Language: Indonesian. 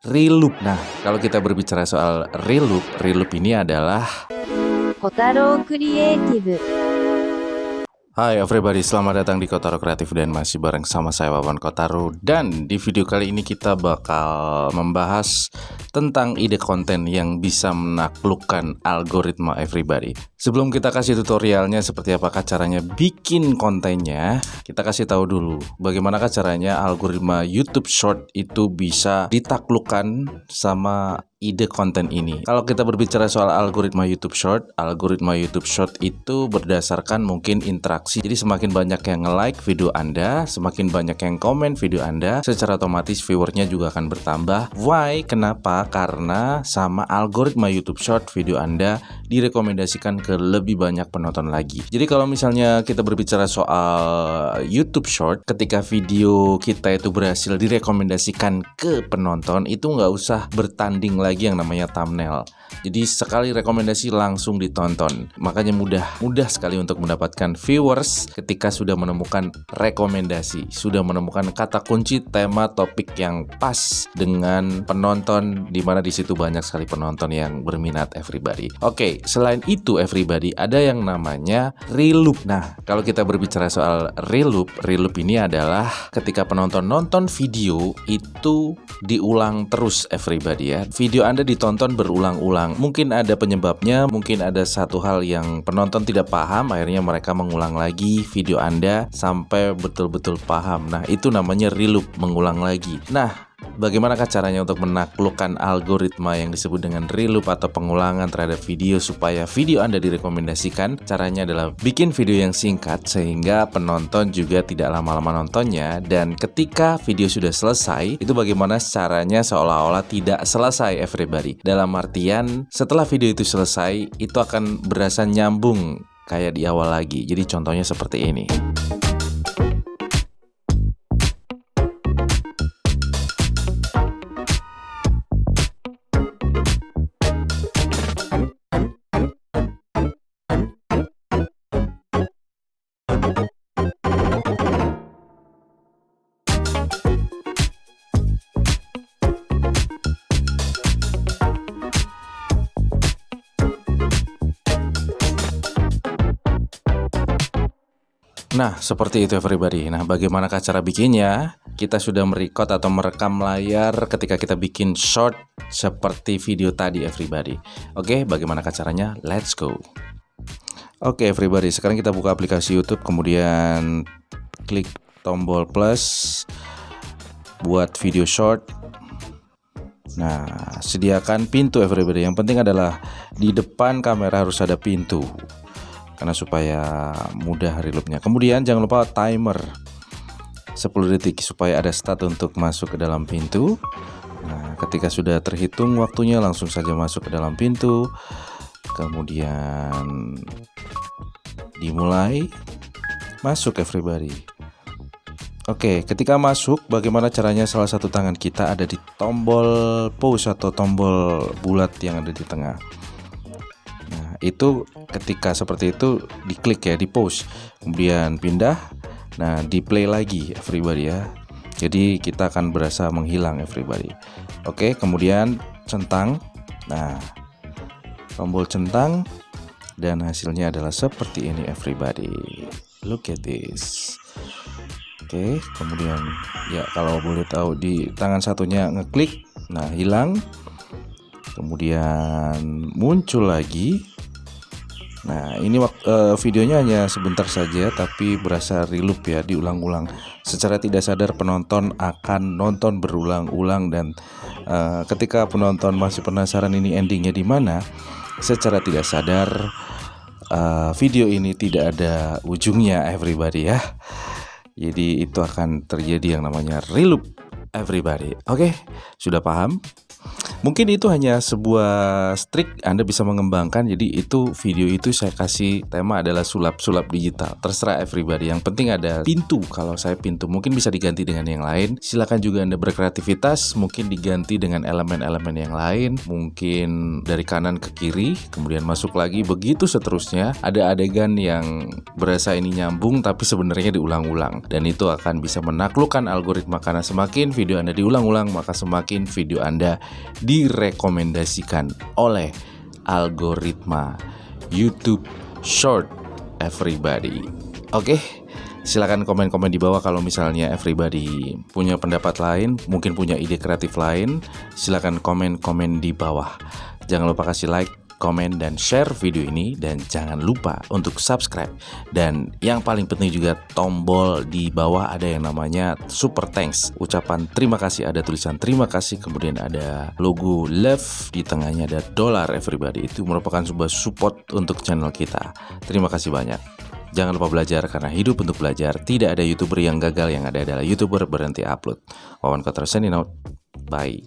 reloop. Nah, kalau kita berbicara soal reloop ini adalah Kotaro Creative. Hai everybody, selamat datang di Kotaro Kreatif dan masih bareng sama saya Wawan Kotaro. Dan di video kali ini kita bakal membahas tentang ide konten yang bisa menaklukkan algoritma everybody. Sebelum kita kasih tutorialnya seperti apakah caranya bikin kontennya, kita kasih tahu dulu bagaimanakah caranya algoritma YouTube Short itu bisa ditaklukkan sama ide konten ini. Kalau kita berbicara soal algoritma YouTube Short itu berdasarkan mungkin interaksi. Jadi semakin banyak yang nge-like video Anda, semakin banyak yang komen video Anda, secara otomatis viewernya juga akan bertambah. Why? Kenapa? Karena sama algoritma YouTube Short video Anda direkomendasikan ke lebih banyak penonton lagi. Jadi kalau misalnya kita berbicara soal YouTube Short, ketika video kita itu berhasil direkomendasikan ke penonton, itu nggak usah bertanding lagi yang namanya thumbnail. Jadi sekali rekomendasi langsung ditonton. Makanya mudah sekali untuk mendapatkan viewers ketika sudah menemukan rekomendasi, sudah menemukan kata kunci, tema, topik yang pas dengan penonton, di mana di situ banyak sekali penonton yang berminat everybody. Oke, selain itu everybody ada yang namanya reloop. Nah, kalau kita berbicara soal reloop ini adalah ketika penonton nonton video itu diulang terus everybody ya. Video Anda ditonton berulang-ulang. Mungkin ada penyebabnya, mungkin ada satu hal yang penonton tidak paham, akhirnya mereka mengulang lagi video Anda sampai betul-betul paham. Nah, itu namanya reloop, mengulang lagi. Nah, bagaimanakah caranya untuk menaklukkan algoritma yang disebut dengan reloop atau pengulangan terhadap video supaya video Anda direkomendasikan? Caranya adalah bikin video yang singkat sehingga penonton juga tidak lama-lama nontonnya, dan ketika video sudah selesai, itu bagaimana caranya seolah-olah tidak selesai everybody. Dalam artian setelah video itu selesai, itu akan berasa nyambung kayak di awal lagi. Jadi contohnya seperti ini. Nah, seperti itu everybody. Nah, bagaimanakah cara bikinnya? Kita sudah merecord atau merekam layar ketika kita bikin short seperti video tadi everybody. Oke, bagaimanakah caranya? Let's go. Oke everybody, sekarang kita buka aplikasi YouTube, kemudian klik tombol plus buat video short. Nah, sediakan pintu everybody. Yang penting adalah di depan kamera harus ada pintu, karena supaya mudah reloopnya. Kemudian jangan lupa timer 10 detik supaya ada start untuk masuk ke dalam pintu. Nah, ketika sudah terhitung waktunya, langsung saja masuk ke dalam pintu. Kemudian dimulai, masuk everybody. Oke, ketika masuk, bagaimana caranya? Salah satu tangan kita ada di tombol pause atau tombol bulat yang ada di tengah. Nah, itu ketika seperti itu diklik ya, di pause, kemudian pindah. Nah, di play lagi everybody ya. Jadi kita akan berasa menghilang everybody. Oke, kemudian centang. Nah, tombol centang dan hasilnya adalah seperti ini everybody. Look at this. Oke, kemudian ya kalau boleh tahu di tangan satunya ngeklik, nah hilang. Kemudian muncul lagi. Nah, ini videonya hanya sebentar saja tapi berasa reloop ya, diulang-ulang. Secara tidak sadar penonton akan nonton berulang-ulang, dan ketika penonton masih penasaran ini endingnya di mana, secara tidak sadar video ini tidak ada ujungnya everybody ya. Jadi itu akan terjadi yang namanya reloop everybody. Oke, sudah paham? Mungkin itu hanya sebuah trik Anda bisa mengembangkan. Jadi itu video itu saya kasih tema adalah sulap-sulap digital. Terserah everybody. Yang penting ada pintu. Kalau saya pintu mungkin bisa diganti dengan yang lain. Silakan juga Anda berkreativitas. Mungkin diganti dengan elemen-elemen yang lain. Mungkin dari kanan ke kiri, kemudian masuk lagi. Begitu seterusnya. Ada adegan yang berasa ini nyambung tapi sebenarnya diulang-ulang. Dan itu akan bisa menaklukkan algoritma karena semakin video Anda diulang-ulang maka semakin video Anda direkomendasikan oleh algoritma YouTube Short everybody. Oke, silakan komen-komen di bawah kalau misalnya everybody punya pendapat lain, mungkin punya ide kreatif lain, silakan komen-komen di bawah. Jangan lupa kasih like, komen, dan share video ini. Dan jangan lupa untuk subscribe. Dan yang paling penting juga tombol di bawah ada yang namanya super thanks. Ucapan terima kasih, ada tulisan terima kasih. Kemudian ada logo love. Di tengahnya ada dollar everybody. Itu merupakan sebuah support untuk channel kita. Terima kasih banyak. Jangan lupa belajar karena hidup untuk belajar. Tidak ada YouTuber yang gagal, yang ada adalah YouTuber berhenti upload. Wawan Kotar signing out. Bye.